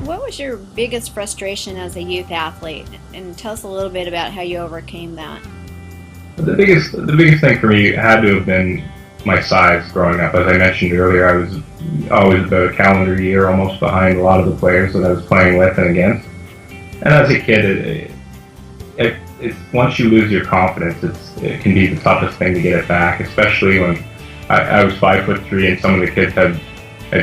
what was your biggest frustration as a youth athlete? And tell us a little bit about how you overcame that. The biggest thing for me had to have been my size growing up. As I mentioned earlier, I was always about a calendar year almost behind a lot of the players that I was playing with and against. And as a kid, once you lose your confidence, it can be the toughest thing to get it back, especially when I was 5'3" and some of the kids had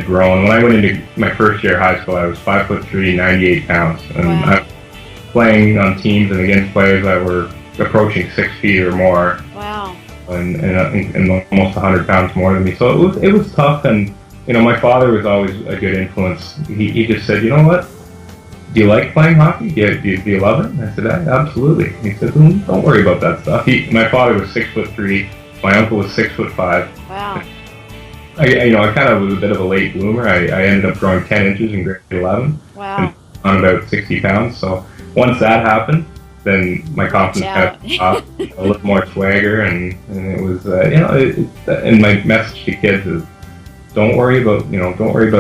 grown. When I went into my first year of high school, I was 5'3", 98 pounds, and Wow. I was playing on teams and against players that were approaching 6 feet or more, Wow. and almost 100 pounds more than me. So it was tough, and my father was always a good influence. He just said, you know what? Do you like playing hockey? Do you love it? And I said, absolutely. He said, don't worry about that stuff. My father was 6'3". My uncle was 6'5". Wow. I kind of was a bit of a late bloomer. I ended up growing 10 inches in grade 11. Wow. On about 60 pounds. So once that happened, then my confidence kind of popped, a little more swagger, and it was, and my message to kids is, don't worry about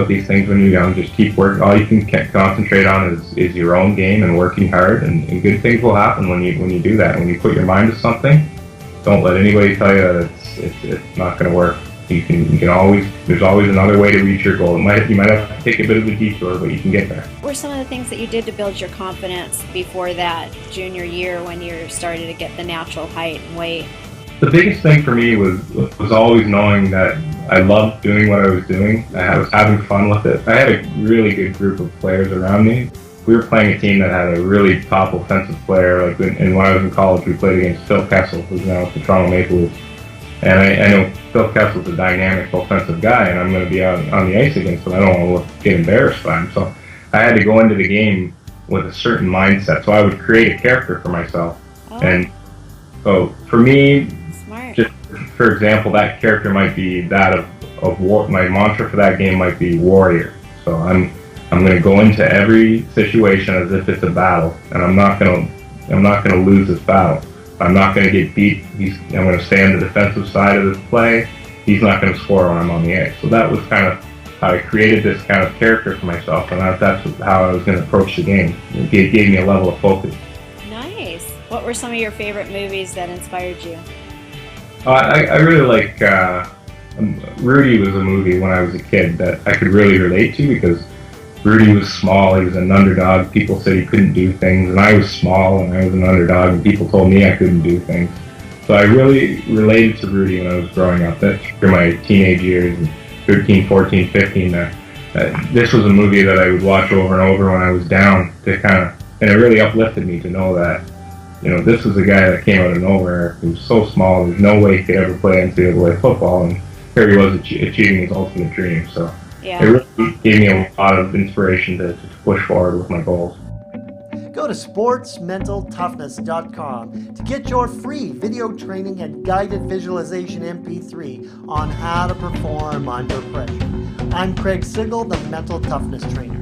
these things when you're young. Just keep working. All you can concentrate on is your own game and working hard, and good things will happen when you do that. When you put your mind to something, don't let anybody tell you that it's not going to work. You can always, there's always another way to reach your goal. You might have to take a bit of a detour, but you can get there. What were some of the things that you did to build your confidence before that junior year when you started to get the natural height and weight? The biggest thing for me was always knowing that I loved doing what I was doing. I was having fun with it. I had a really good group of players around me. We were playing a team that had a really top offensive player. Like when I was in college, we played against Phil Kessel, who's now at the Toronto Maple Leafs. And I know Phil Kessel's a dynamic offensive guy, and I'm going to be out on the ice against him. I don't want to get embarrassed by him. So I had to go into the game with a certain mindset. So I would create a character for myself. Oh. And so for me, Smart. just for example, that character might be that of war. My mantra for that game might be warrior. So I'm going to go into every situation as if it's a battle, and I'm not going to lose this battle. I'm not going to get beat. I'm going to stay on the defensive side of this play. He's not going to score when I'm on the ice. So that was kind of how I created this kind of character for myself, and that's how I was going to approach the game. It gave me a level of focus. Nice. What were some of your favorite movies that inspired you? I really like Rudy was a movie when I was a kid that I could really relate to because Rudy was small, he was an underdog, people said he couldn't do things, and I was small and I was an underdog and people told me I couldn't do things. So I really related to Rudy when I was growing up. That's through my teenage years, 13, 14, 15. This was a movie that I would watch over and over when I was down and it really uplifted me to know that, this was a guy that came out of nowhere. He was so small, there's no way he could ever play NCAA football, and here he was achieving his ultimate dream. So Yeah. it really gave me a lot of inspiration to push forward with my goals. Go to sportsmentaltoughness.com to get your free video training and guided visualization MP3 on how to perform under pressure. I'm Craig Sigel, the Mental Toughness Trainer.